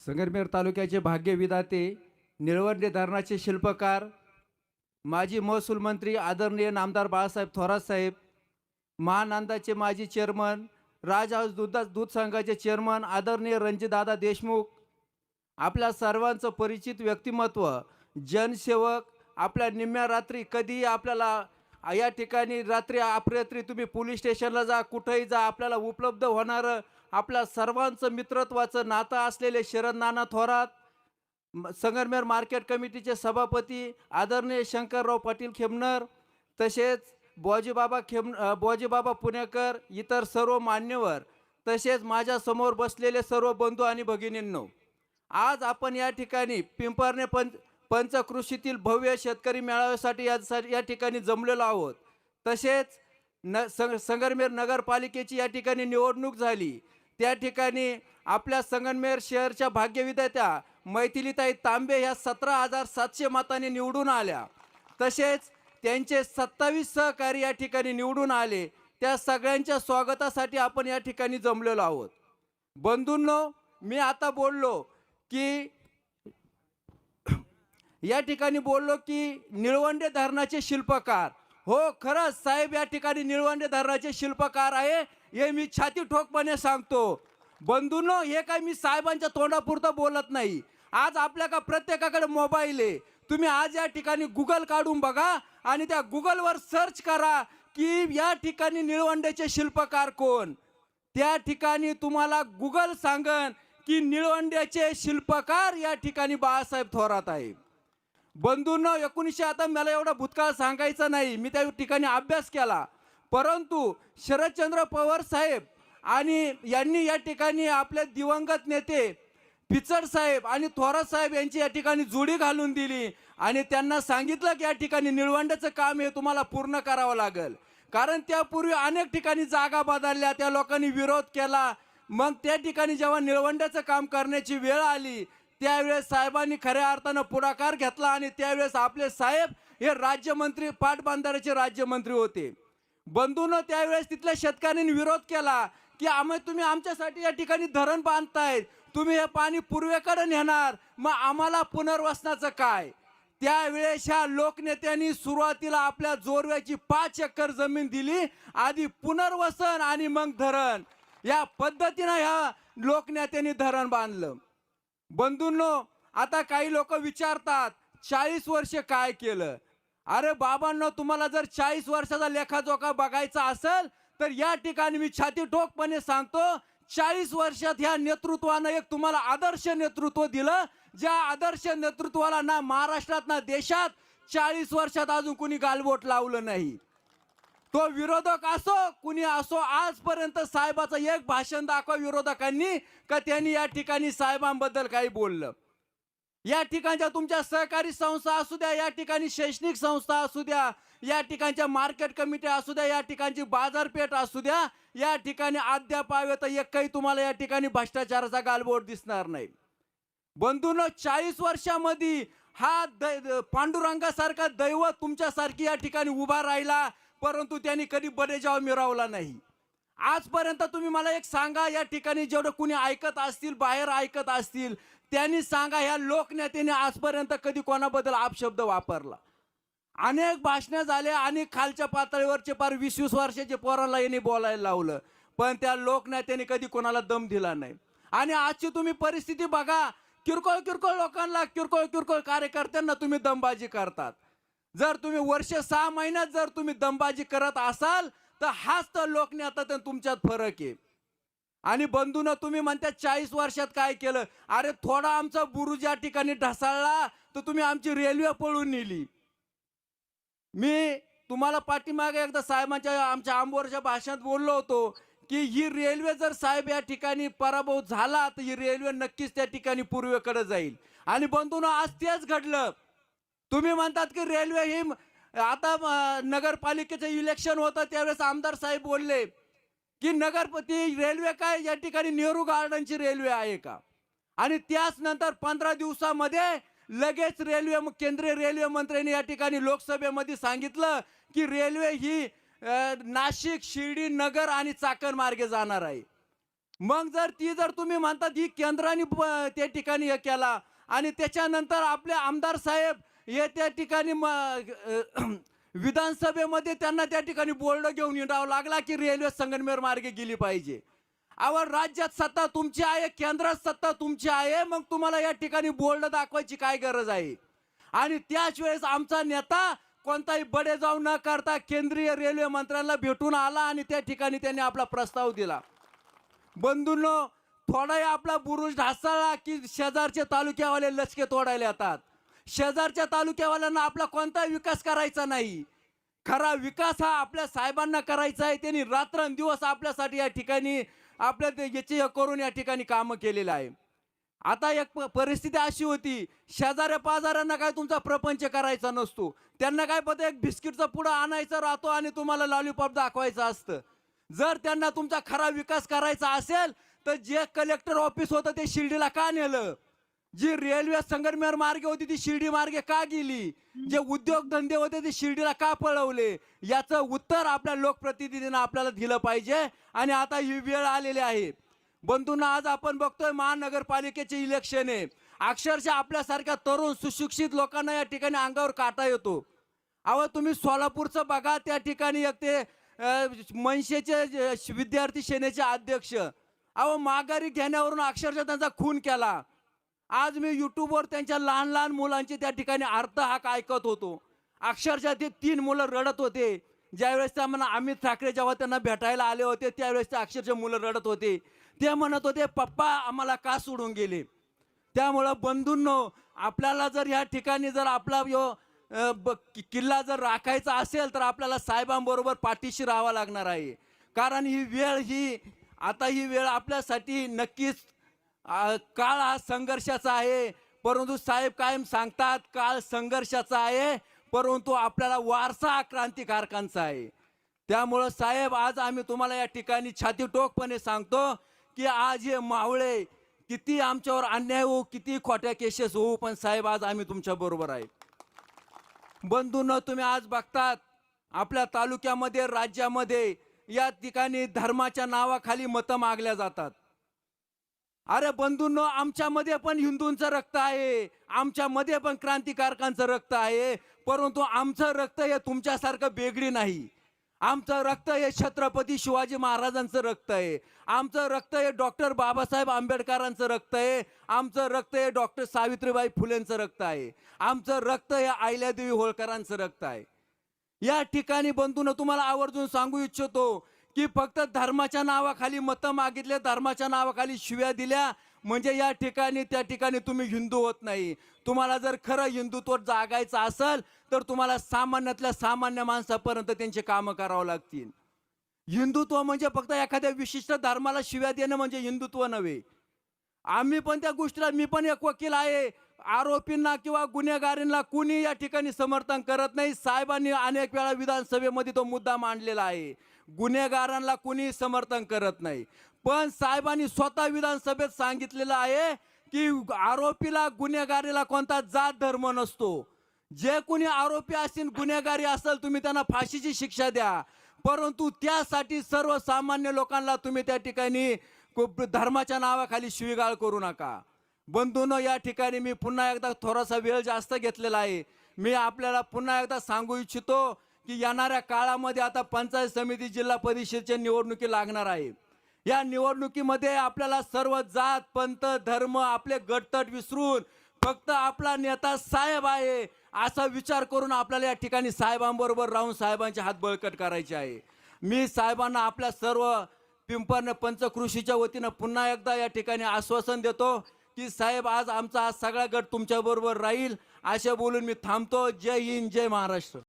संगमनेर तालुक्याचे भाग्यविधाते, निळवंडे धरणाचे शिल्पकार, माजी महसूल मंत्री आदरणीय नामदार बाळासाहेब थोरात साहेब, महानंदाचे माजी चेअरमन, राजहंस दूध संघाचे चेअरमन आदरणीय रणजितदादा देशमुख, आपल्या सर्वांचं परिचित व्यक्तिमत्व, जनसेवक, आपल्या निम्म्या रात्री कधीही आपल्याला या ठिकाणी रात्री अपरात्री तुम्ही पोलीस स्टेशनला जा, कुठेही जा, आपल्याला उपलब्ध होणारं आपल्या सर्वांचं मित्रत्वाचं नातं असलेले शरद नाना थोरात, संगमनेर मार्केट कमिटीचे सभापती आदरणीय शंकरराव पाटील खेमनर, तसेच बॉजीबाबा पुणेकर, इतर सर्व मान्यवर, तसेच माझ्यासमोर बसलेले सर्व बंधू आणि भगिनींनो, आज आपण या ठिकाणी पिंपरणे पंचकृषीतील भव्य शेतकरी मेळाव्यासाठी या ठिकाणी जमलेलो आहोत. तसेच संगमनेर नगरपालिकेची या ठिकाणी निवडणूक झाली. त्या ठिकाणी आपल्या संगमनेर शहरच्या भाग्यविधात्या मैथिलीताई तांबे ह्या 17,700 मतांनी निवडून आल्या. तसेच त्यांचे 27 सहकारी या ठिकाणी निवडून आले. त्या सगळ्यांच्या स्वागतासाठी आपण या ठिकाणी जमलेलो आहोत. बंधूंनो, मी आता बोललो की या ठिकाणी बोललो की निळवंडे धरणाचे शिल्पकार, हो खरंच साहेब या ठिकाणी निळवंडे धरणाचे शिल्पकार आहे, हे मी छाती ठोकपणे सांगतो. बंधूंनो, हे काय मी साहेबांच्या तोंडापुरतं बोलत नाही. आज आपल्या प्रत्येकाकडे मोबाईल आहे. तुम्ही आज या ठिकाणी गुगल काढून बघा आणि त्या गुगलवर सर्च करा की या ठिकाणी निळवंडेचे शिल्पकार कोण. त्या ठिकाणी तुम्हाला गुगल सांगन की निळवंड्याचे शिल्पकार या ठिकाणी बाळासाहेब थोरात आहे. बंधूंनो, 1900 आता मला एवढा भूतकाळ सांगायचा नाही, मी त्या ठिकाणी अभ्यास केला. परंतु शरदचंद्र पवार साहेब आणि यांनी या ठिकाणी आपले दिवंगत नेते पिचड साहेब आणि थोरात साहेब यांची या ठिकाणी जोडी घालून दिली आणि त्यांना सांगितलं की या ठिकाणी निळवंड्याचं काम हे तुम्हाला पूर्ण करावं लागेल. कारण त्यापूर्वी अनेक ठिकाणी जागा बदलल्या, त्या लोकांनी विरोध केला. मग त्या ठिकाणी जेव्हा निळवंड्याचं काम करण्याची वेळ आली त्यावेळेस साहेबांनी खऱ्या अर्थानं पुढाकार घेतला आणि त्यावेळेस आपले साहेब हे राज्यमंत्री, पाटबंधाऱ्याचे राज्यमंत्री होते. बंधूंनो, त्यावेळेस तिथल्या शेतकऱ्यांनी विरोध केला की तुम्ही आमच्यासाठी या ठिकाणी धरण बांधतायत, तुम्ही हे पाणी पूर्वेकडे नेणार, मग आम्हाला पुनर्वसनाचं काय. त्यावेळेस ह्या लोकनेत्यांनी सुरुवातीला आपल्या जोरव्याची 5 एकर जमीन दिली, आधी पुनर्वसन आणि मग धरण, या पद्धतीनं ह्या लोकनेत्यांनी धरण बांधलं. बंधूंनो, आता काही लोक विचारतात 40 वर्ष काय केलं. अरे बाबांनो, तुम्हाला जर 40 वर्षाचा लेखाजोखा बघायचा असेल तर या ठिकाणी मी छाती ठोकपणे सांगतो, 40 वर्षात ह्या नेतृत्वानं एक तुम्हाला आदर्श नेतृत्व दिलं, ज्या आदर्श नेतृत्वाला ना महाराष्ट्रात ना देशात 40 वर्षात अजून कुणी गालबोट लावलं नाही. तो विरोधक असो कुणी असो, आजपर्यंत साहेबाचं एक भाषण दाखवा विरोधकांनी का त्यांनी या ठिकाणी साहेबांबद्दल काही बोललं. या ठिकाणच्या तुमच्या सहकारी संस्था असू द्या, या ठिकाणी शैक्षणिक संस्था असू द्या, या ठिकाणच्या मार्केट कमिटी असू द्या, या ठिकाणची बाजारपेठ असू द्या, या ठिकाणी अद्याप तर एकही तुम्हाला या ठिकाणी भ्रष्टाचाराचा गालबोट दिसणार नाही. बंधूंनो, 40 वर्षामध्ये हा पांडुरंगासारखा दैवत तुमच्यासारखी या ठिकाणी उभा राहिला, परंतु त्यांनी कधी बडेजाव मिरवला नाही. आजपर्यंत तुम्ही मला एक सांगा, या ठिकाणी जेवढं कुणी ऐकत असतील, बाहेर ऐकत असतील, त्यांनी सांगा ह्या लोकनेत्याने आजपर्यंत कधी कोणाबद्दल अपशब्द वापरला. अनेक भाषणं झाले आणि खालच्या पातळीवरचे पार 20-20 वर्षाचे पोराला यांनी बोलायला लावलं, पण त्या लोकनेत्याने कधी कोणाला दम दिला नाही. आणि आजची तुम्ही परिस्थिती बघा, किरकोळ किरकोळ लोकांना, किरकोळ कार्यकर्त्यांना तुम्ही दमबाजी करतात. जर तुम्ही वर्ष 6 महिन्यात जर तुम्ही दमबाजी करत असाल तर हाच तर लोकनेता तर तुमच्यात फरक आहे. आणि बंधूनं, तुम्ही म्हणता 40 वर्षात काय केलं. अरे थोडा आमचा बुरुज या ठिकाणी ढासळला तर तुम्ही आमची रेल्वे पळून नेली. मी तुम्हाला पाठीमागे एकदा साहेबांच्या आमच्या आंबोरच्या भाषणात बोललो होतो की ही रेल्वे जर साहेब या ठिकाणी पराभव झाला तर ही रेल्वे नक्कीच त्या ठिकाणी पूर्वेकडे जाईल. आणि बंधूंनो, आज तेच घडलं. तुम्ही म्हणतात की रेल्वे ही आता नगरपालिकेचं इलेक्शन होतं त्यावेळेस आमदार साहेब बोलले की नगरपती रेल्वे काय या ठिकाणी नेहरू गार्डनची रेल्वे आहे का. आणि त्याच नंतर 15 दिवसामध्ये लगेच केंद्रीय रेल्वे मंत्र्यांनी या ठिकाणी लोकसभेमध्ये सांगितलं की रेल्वे ही नाशिक, शिर्डी, नगर आणि चाकण मार्गे जाणार आहे. मग जर तुम्ही म्हणतात ही केंद्राने त्या ठिकाणी हे केला आणि त्याच्यानंतर आपले आमदार साहेब हे त्या ठिकाणी विधानसभेमध्ये त्यांना त्या ठिकाणी बोर्ड घेऊन हिंडावं लागला की रेल्वे संगमनेर मार्गे गेली पाहिजे. अहो, राज्यात सत्ता तुमची आहे, केंद्रात सत्ता तुमची आहे, मग तुम्हाला या ठिकाणी बोर्ड दाखवायची काय गरज आहे? आणि त्याच वेळेस आमचा नेता कोणताही बडे जाऊ न करता केंद्रीय रेल्वे मंत्र्यांना भेटून आला आणि त्या ठिकाणी त्यांनी आपला प्रस्ताव दिला. बंधूंनो, थोडाही आपला बुरुज ढासळला की शेजारचे तालुक्यावाले लचके तोडायला येतात. शेजारच्या तालुक्यावाल्यांना आपला कोणताही विकास करायचा नाही. खरा विकास हा आपल्या साहेबांना करायचा आहे. त्यांनी रात्रंदिवस आपल्यासाठी या ठिकाणी आपल्या याची करून या ठिकाणी कामं केलेलं आहे. आता एक परिस्थिती अशी होती, शेजाऱ्या पाजाऱ्यांना काय तुमचा प्रपंच करायचा नसतो. त्यांना काय पता, एक बिस्किटचा पुडा आणायचा राहतो आणि तुम्हाला लॉलीपॉप दाखवायचं असतं. जर त्यांना तुमचा खरा विकास करायचा असेल तर जे कलेक्टर ऑफिस होतं ते शिर्डीला का नेलं? जी रेल्वे संगमनेर मार्गे होती ती शिर्डी मार्गे का गेली? जे उद्योगधंदे होते ते शिर्डीला का पळवले? याचं उत्तर आपल्या लोकप्रतिनिधींना आपल्याला दिलं पाहिजे. आणि आता ही वेळ आलेली आहे. बंधूंना, आज आपण बघतोय महानगरपालिकेचे इलेक्शन आहे. अक्षरशः आपल्यासारख्या तरुण सुशिक्षित लोकांना या ठिकाणी अंगावर काटा येतो. अहो, तुम्ही सोलापूरचं बघा, त्या ठिकाणी एक ते मनसेचे विद्यार्थी सेनेचे अध्यक्ष, अहो, माघारी घेण्यावरून अक्षरशः त्यांचा खून केला. आज मी युट्यूबवर त्यांच्या लहान लहान मुलांचे त्या ठिकाणी अर्थहाक ऐकत होतो. अक्षरशः ते 3 मुलं रडत होते. ज्यावेळेस त्यांना अमित ठाकरे जेव्हा त्यांना भेटायला आले होते त्यावेळेस ते अक्षरशः मुलं रडत होते. ते म्हणत होते, पप्पा आम्हाला का सोडून गेले? त्यामुळं बंधूंनो, आपल्याला जर या ठिकाणी जर आपला किल्ला जर राखायचा असेल तर आपल्याला साहेबांबरोबर पाठीशी राहावं लागणार आहे. कारण ही वेळ आपल्यासाठी नक्कीच काळ हा संघर्षाचा आहे. परंतु साहेब कायम सांगतात, काळ संघर्षाचा आहे परंतु आपल्याला वारसा हा क्रांतिकारकांचा आहे. त्यामुळं साहेब, आज आम्ही तुम्हाला या ठिकाणी छातीटोकपणे सांगतो की आज हे मावळे किती आमच्यावर अन्याय होऊ, किती खोट्या केसेस होऊ, पण साहेब आज आम्ही तुमच्या बरोबर आहे. बंधूंनो, तुम्ही आज बघतात आपल्या तालुक्यामध्ये, राज्यामध्ये या ठिकाणी धर्माच्या नावाखाली मतं मागल्या जातात. अरे बंधूंनो, आमच्यामध्ये पण हिंदूंचं रक्त आहे, आमच्यामध्ये पण क्रांतिकारकांचं रक्त आहे, परंतु आमचं रक्त हे तुमच्यासारखं बेगडी नाही. आमचं रक्त हे छत्रपती शिवाजी महाराजांचं रक्त आहे. आमचं रक्त हे डॉक्टर बाबासाहेब आंबेडकरांचं रक्त आहे. आमचं रक्त हे डॉक्टर सावित्रीबाई फुलेंचं रक्त आहे. आमचं रक्त हे अहिल्यादेवी होळकरांचं रक्त आहे. या ठिकाणी बंधूंनो, तुम्हाला आवर्जून सांगू इच्छितो की फक्त धर्माच्या नावाखाली मतं मागितले, धर्माच्या नावाखाली शिव्या दिल्या म्हणजे या ठिकाणी त्या ठिकाणी तुम्ही हिंदू होत नाही. तुम्हाला जर खरं हिंदुत्व जागायचं असेल तर तुम्हाला सामान्यातल्या सामान्य माणसापर्यंत त्यांचे कामं करावं लागतील. हिंदुत्व म्हणजे फक्त एखाद्या विशिष्ट धर्माला शिव्या देणं म्हणजे हिंदुत्व नव्हे. आम्ही पण त्या गोष्टीला, मी पण एक वकील आहे. आरोपींना किंवा गुन्हेगारींना कुणी या ठिकाणी समर्थन करत नाही. साहेबांनी अनेक वेळा विधानसभेमध्ये तो मुद्दा मांडलेला आहे. गुन्हेगारांना कुणी समर्थन करत नाही, पण साहेबांनी स्वतः विधानसभेत सांगितलेलं आहे की आरोपीला, गुन्हेगारीला कोणता जात धर्म नसतो. जे कोणी आरोपी असतील, गुन्हेगारी असेल, तुम्ही त्यांना फाशीची शिक्षा द्या, परंतु त्यासाठी सर्वसामान्य लोकांना तुम्ही त्या ठिकाणी धर्माच्या नावाखाली शिवीगाळ करू नका. बंधूंनो, या ठिकाणी मी पुन्हा एकदा थोडासा वेळ जास्त घेतलेला आहे. मी आपल्याला पुन्हा एकदा सांगू इच्छितो की येणाऱ्या काळामध्ये आता पंचायत समिती, जिल्हा परिषदेच्या निवडणुकी लागणार आहे. या निवडणुकीमध्ये आपल्याला सर्व जात, पंथ, धर्म, आपले गटतट विसरून फक्त आपला नेता साहेब आहे असा विचार करून आपल्याला या ठिकाणी साहेबांबरोबर राहून साहेबांचे हात बळकट करायचे आहे. मी साहेबांना आपल्या सर्व पिंपर्ण पंचकृषीच्या वतीनं पुन्हा एकदा या ठिकाणी आश्वासन देतो की साहेब, आज आमचा हा सगळा गट तुमच्या बरोबर राहील. असे बोलून मी थांबतो. जय हिंद, जय महाराष्ट्र.